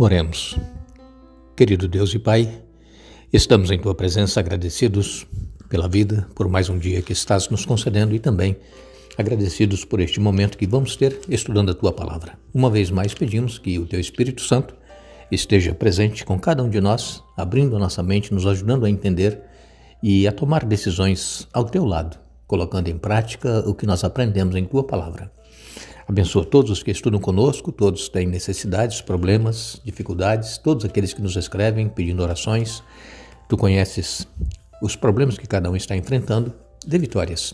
Oremos. Querido Deus e Pai, estamos em Tua presença agradecidos pela vida, por mais um dia que estás nos concedendo e também agradecidos por este momento que vamos ter estudando a Tua Palavra. Uma vez mais pedimos que o Teu Espírito Santo esteja presente com cada um de nós, abrindo a nossa mente, nos ajudando a entender e a tomar decisões ao Teu lado, colocando em prática o que nós aprendemos em Tua Palavra. Abençoa todos os que estudam conosco, todos têm necessidades, problemas, dificuldades, todos aqueles que nos escrevem pedindo orações. Tu conheces os problemas que cada um está enfrentando, dê vitórias.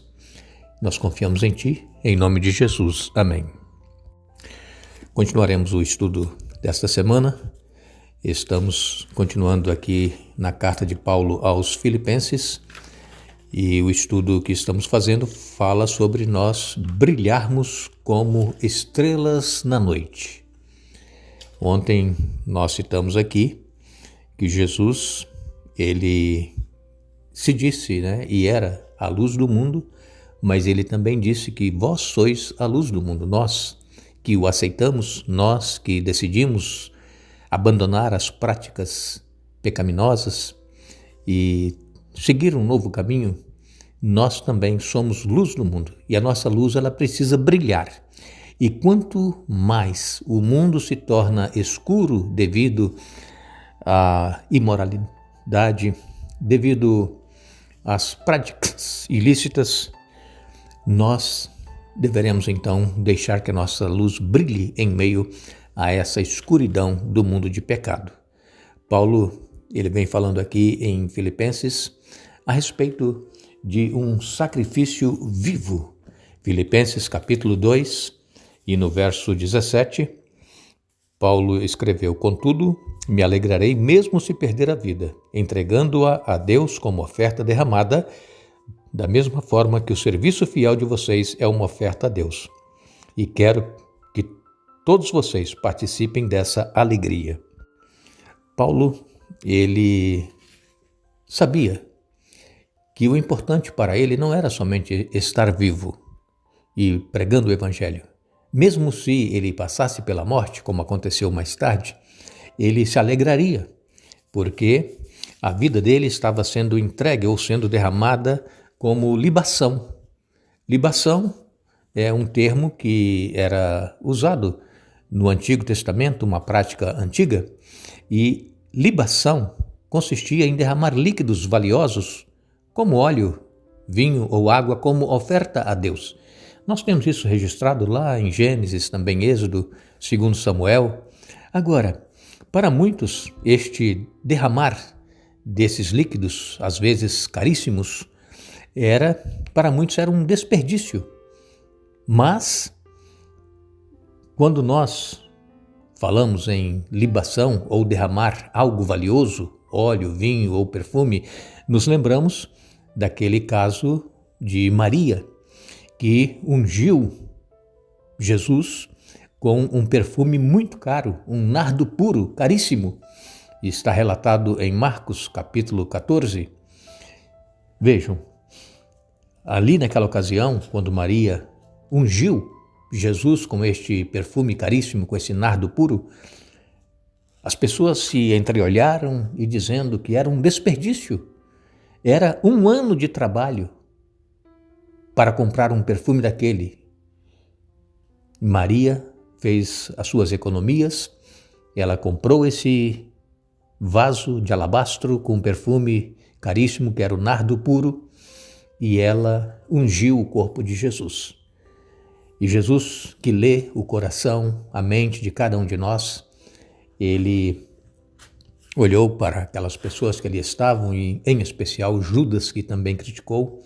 Nós confiamos em Ti, em nome de Jesus. Amém. Continuaremos o estudo desta semana. Estamos continuando aqui na carta de Paulo aos Filipenses. E o estudo que estamos fazendo fala sobre nós brilharmos como estrelas na noite. Ontem nós citamos aqui que Jesus, ele se disse, e era a luz do mundo, mas ele também disse que vós sois a luz do mundo. Nós que o aceitamos, nós que decidimos abandonar as práticas pecaminosas e seguir um novo caminho, nós também somos luz do mundo e a nossa luz ela precisa brilhar. E quanto mais o mundo se torna escuro devido à imoralidade, devido às práticas ilícitas, nós deveremos então deixar que a nossa luz brilhe em meio a essa escuridão do mundo de pecado. Paulo, ele vem falando aqui em Filipenses a respeito de um sacrifício vivo. Filipenses capítulo 2 e no verso 17, Paulo escreveu: "Contudo, me alegrarei mesmo se perder a vida, entregando-a a Deus como oferta derramada, da mesma forma que o serviço fiel de vocês é uma oferta a Deus. E quero que todos vocês participem dessa alegria." Paulo, ele sabia que o importante para ele não era somente estar vivo e pregando o Evangelho. Mesmo se ele passasse pela morte, como aconteceu mais tarde, ele se alegraria, porque a vida dele estava sendo entregue ou sendo derramada como libação. Libação é um termo que era usado no Antigo Testamento, uma prática antiga, e libação consistia em derramar líquidos valiosos como óleo, vinho ou água, como oferta a Deus. Nós temos isso registrado lá em Gênesis, também Êxodo, 2 Samuel. Agora, para muitos, este derramar desses líquidos, às vezes caríssimos, para muitos era um desperdício. Mas, quando nós falamos em libação ou derramar algo valioso, óleo, vinho ou perfume, nos lembramos daquele caso de Maria, que ungiu Jesus com um perfume muito caro, um nardo puro, caríssimo. Está relatado em Marcos, capítulo 14. Vejam, ali naquela ocasião, quando Maria ungiu Jesus com este perfume caríssimo, com esse nardo puro, as pessoas se entreolharam e dizendo que era um desperdício. Era um ano de trabalho para comprar um perfume daquele. Maria fez as suas economias, ela comprou esse vaso de alabastro com um perfume caríssimo, que era o nardo puro, e ela ungiu o corpo de Jesus. E Jesus, que lê o coração, a mente de cada um de nós, ele olhou para aquelas pessoas que ali estavam, e em especial Judas, que também criticou,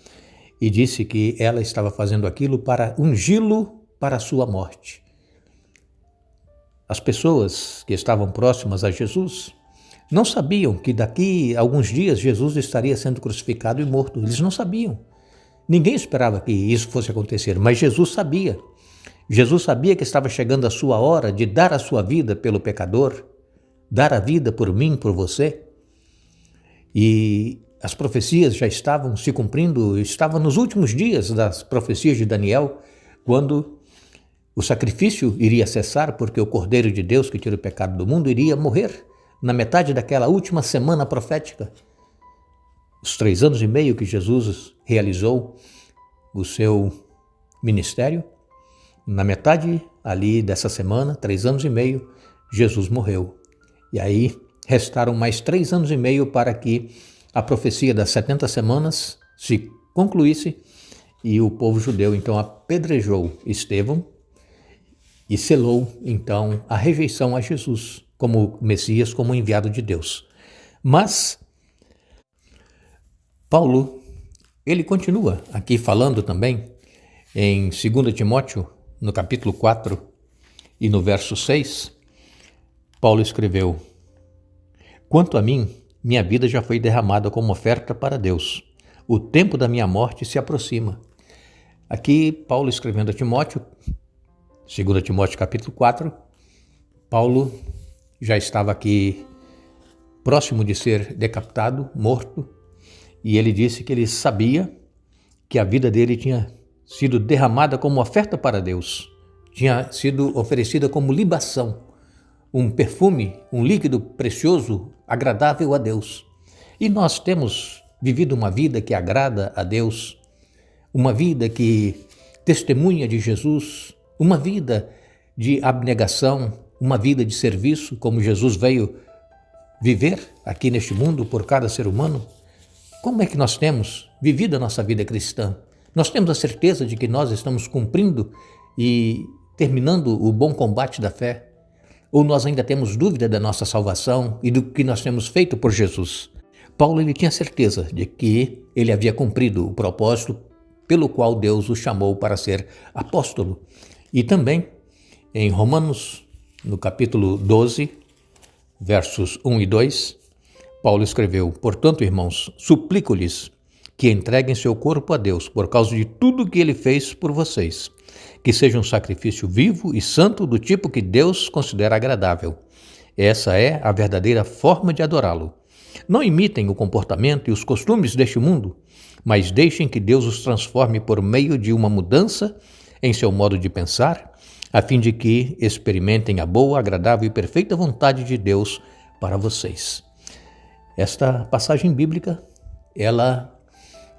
e disse que ela estava fazendo aquilo para ungí-lo para a sua morte. As pessoas que estavam próximas a Jesus não sabiam que daqui a alguns dias Jesus estaria sendo crucificado e morto. Eles não sabiam. Ninguém esperava que isso fosse acontecer, mas Jesus sabia. Jesus sabia que estava chegando a sua hora de dar a sua vida pelo pecador, dar a vida por mim, por você. E as profecias já estavam se cumprindo, estava nos últimos dias das profecias de Daniel, quando O sacrifício iria cessar porque o Cordeiro de Deus que tira o pecado do mundo iria morrer na metade daquela última semana profética. Os 3 anos e meio que Jesus realizou o seu ministério, na metade ali dessa semana, 3 anos e meio, Jesus morreu. E aí restaram mais 3 anos e meio para que a profecia das 70 semanas se concluísse e o povo judeu então apedrejou Estevão e selou então a rejeição a Jesus como Messias, como enviado de Deus. Mas Paulo, ele continua aqui falando também em 2 Timóteo, no capítulo 4 e no verso 6, Paulo escreveu: "Quanto a mim, minha vida já foi derramada como oferta para Deus. O tempo da minha morte se aproxima." Aqui, Paulo escrevendo a Timóteo, 2 Timóteo capítulo 4, Paulo já estava aqui próximo de ser decapitado, morto, e ele disse que ele sabia que a vida dele tinha sido derramada como oferta para Deus, tinha sido oferecida como libação, um perfume, um líquido precioso, agradável a Deus. E nós temos vivido uma vida que agrada a Deus, uma vida que testemunha de Jesus, uma vida de abnegação, uma vida de serviço, como Jesus veio viver aqui neste mundo por cada ser humano. Como é que nós temos vivido a nossa vida cristã? Nós temos a certeza de que nós estamos cumprindo e terminando o bom combate da fé? Ou nós ainda temos dúvida da nossa salvação e do que nós temos feito por Jesus? Paulo ele tinha certeza de que ele havia cumprido o propósito pelo qual Deus o chamou para ser apóstolo. E também em Romanos, no capítulo 12, versos 1 e 2, Paulo escreveu: "Portanto, irmãos, suplico-lhes que entreguem seu corpo a Deus por causa de tudo que ele fez por vocês, que seja um sacrifício vivo e santo do tipo que Deus considera agradável. Essa é a verdadeira forma de adorá-lo. Não imitem o comportamento e os costumes deste mundo, mas deixem que Deus os transforme por meio de uma mudança em seu modo de pensar, a fim de que experimentem a boa, agradável e perfeita vontade de Deus para vocês." Esta passagem bíblica, ela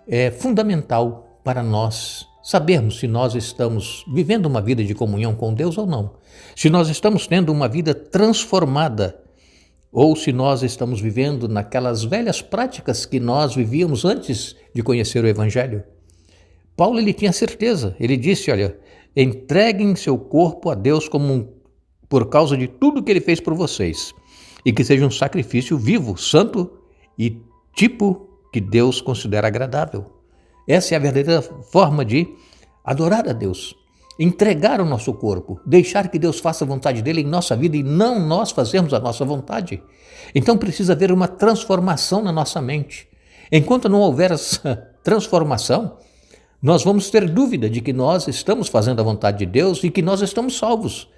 é fundamental para nós sabermos se nós estamos vivendo uma vida de comunhão com Deus ou não. Se nós estamos tendo uma vida transformada ou se nós estamos vivendo naquelas velhas práticas que nós vivíamos antes de conhecer o Evangelho. Paulo ele tinha certeza, ele disse, olha, entreguem seu corpo a Deus por causa de tudo que ele fez por vocês, e que seja um sacrifício vivo, santo e tipo que Deus considera agradável. Essa é a verdadeira forma de adorar a Deus, entregar o nosso corpo, deixar que Deus faça a vontade dele em nossa vida e não nós fazermos a nossa vontade. Então precisa haver uma transformação na nossa mente. Enquanto não houver essa transformação, nós vamos ter dúvida de que nós estamos fazendo a vontade de Deus e que nós estamos salvos.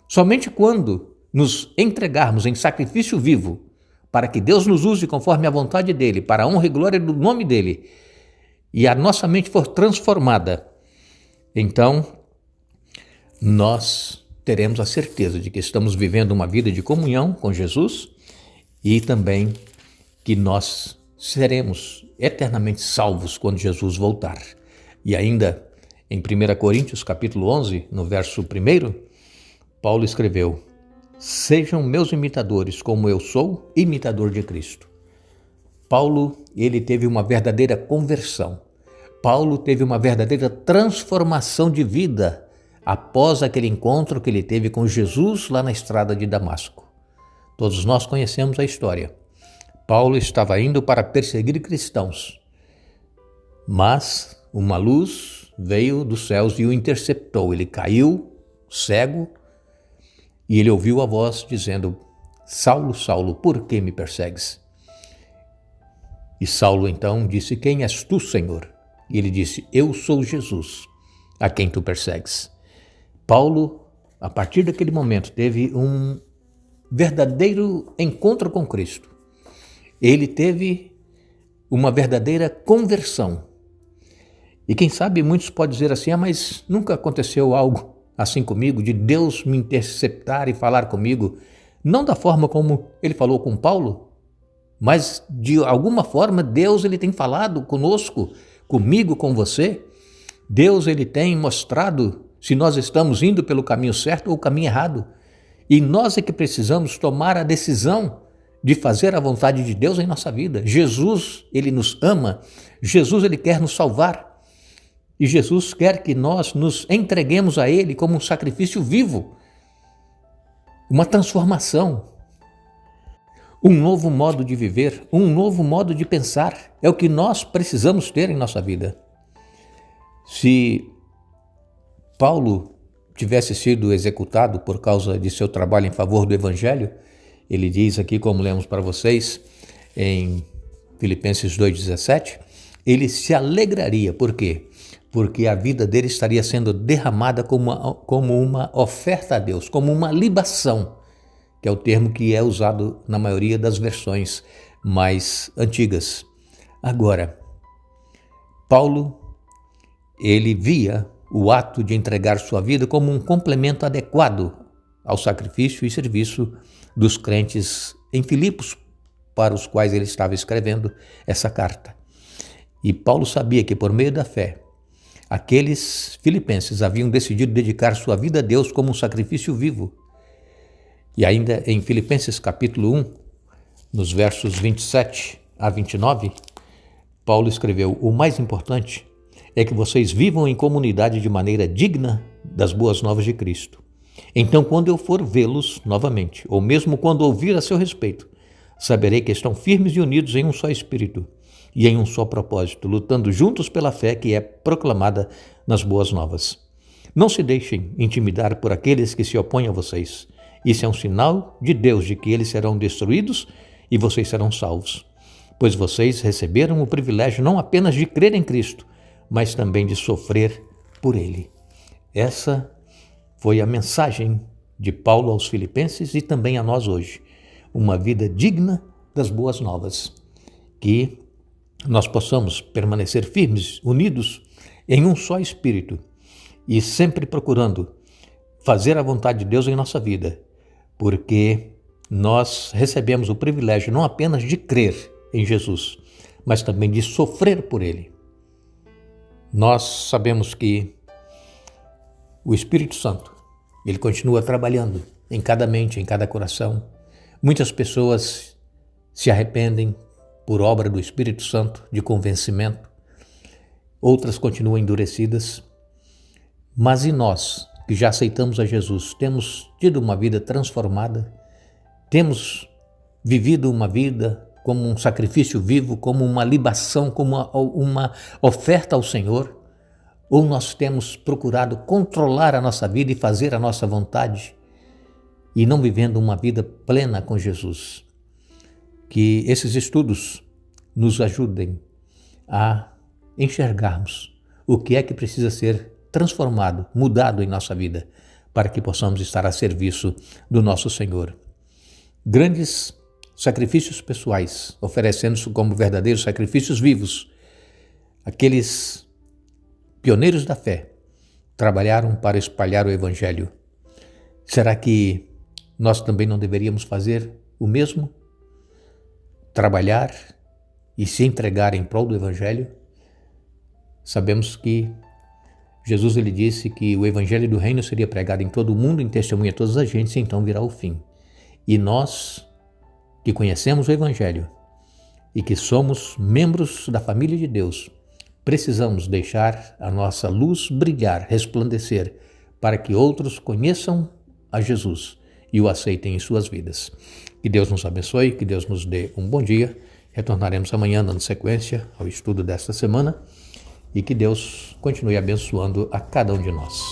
Somente quando nos entregarmos em sacrifício vivo para que Deus nos use conforme a vontade dele, para a honra e glória do nome dele, e a nossa mente for transformada, então nós teremos a certeza de que estamos vivendo uma vida de comunhão com Jesus e também que nós seremos eternamente salvos quando Jesus voltar. E ainda em 1 Coríntios capítulo 11, no verso 1, Paulo escreveu: "Sejam meus imitadores, como eu sou imitador de Cristo." Paulo, ele teve uma verdadeira conversão. Paulo teve uma verdadeira transformação de vida após aquele encontro que ele teve com Jesus lá na estrada de Damasco. Todos nós conhecemos a história. Paulo estava indo para perseguir cristãos, mas uma luz veio dos céus e o interceptou. Ele caiu cego e ele ouviu a voz dizendo: "Saulo, Saulo, por que me persegues?" E Saulo então disse: "Quem és tu, Senhor?" E ele disse: "Eu sou Jesus, a quem tu persegues." Paulo, a partir daquele momento, teve um verdadeiro encontro com Cristo. Ele teve uma verdadeira conversão. E quem sabe muitos podem dizer assim: mas nunca aconteceu algo assim comigo, de Deus me interceptar e falar comigo, não da forma como ele falou com Paulo, mas de alguma forma Deus ele tem falado conosco, comigo, com você. Deus ele tem mostrado se nós estamos indo pelo caminho certo ou o caminho errado. E nós é que precisamos tomar a decisão de fazer a vontade de Deus em nossa vida. Jesus, ele nos ama, Jesus, ele quer nos salvar. E Jesus quer que nós nos entreguemos a ele como um sacrifício vivo, uma transformação, um novo modo de viver, um novo modo de pensar. É o que nós precisamos ter em nossa vida. Se Paulo tivesse sido executado por causa de seu trabalho em favor do Evangelho, ele diz aqui, como lemos para vocês, em Filipenses 2,17, ele se alegraria. Por quê? Porque a vida dele estaria sendo derramada como uma oferta a Deus, como uma libação, que é o termo que é usado na maioria das versões mais antigas. Agora, Paulo, ele via o ato de entregar sua vida como um complemento adequado ao sacrifício e serviço dos crentes em Filipos, para os quais ele estava escrevendo essa carta. E Paulo sabia que por meio da fé, aqueles filipenses haviam decidido dedicar sua vida a Deus como um sacrifício vivo. E ainda em Filipenses capítulo 1, nos versos 27 a 29, Paulo escreveu: o mais importante é que vocês vivam em comunidade de maneira digna das boas novas de Cristo. Então, quando eu for vê-los novamente, ou mesmo quando ouvir a seu respeito, saberei que estão firmes e unidos em um só espírito e em um só propósito, lutando juntos pela fé que é proclamada nas boas novas. Não se deixem intimidar por aqueles que se opõem a vocês. Isso é um sinal de Deus de que eles serão destruídos e vocês serão salvos, pois vocês receberam o privilégio não apenas de crer em Cristo, mas também de sofrer por Ele. Essa foi a mensagem de Paulo aos Filipenses e também a nós hoje. Uma vida digna das boas novas. Que nós possamos permanecer firmes, unidos em um só espírito e sempre procurando fazer a vontade de Deus em nossa vida, porque nós recebemos o privilégio não apenas de crer em Jesus, mas também de sofrer por Ele. Nós sabemos que o Espírito Santo, ele continua trabalhando em cada mente, em cada coração. Muitas pessoas se arrependem por obra do Espírito Santo, de convencimento. Outras continuam endurecidas. Mas e nós, que já aceitamos a Jesus, temos tido uma vida transformada? Temos vivido uma vida como um sacrifício vivo, como uma libação, como uma oferta ao Senhor? Ou nós temos procurado controlar a nossa vida e fazer a nossa vontade e não vivendo uma vida plena com Jesus? Que esses estudos nos ajudem a enxergarmos o que é que precisa ser transformado, mudado em nossa vida, para que possamos estar a serviço do nosso Senhor. Grandes sacrifícios pessoais, oferecendo-se como verdadeiros sacrifícios vivos. Aqueles pioneiros da fé trabalharam para espalhar o Evangelho. Será que nós também não deveríamos fazer o mesmo? Trabalhar e se entregar em prol do Evangelho? Sabemos que Jesus ele disse que o Evangelho do Reino seria pregado em todo o mundo, em testemunha a todas as gentes, e então virá o fim. E nós, que conhecemos o Evangelho e que somos membros da família de Deus, precisamos deixar a nossa luz brilhar, resplandecer, para que outros conheçam a Jesus e o aceitem em suas vidas. Que Deus nos abençoe, que Deus nos dê um bom dia. Retornaremos amanhã dando sequência ao estudo desta semana e que Deus continue abençoando a cada um de nós.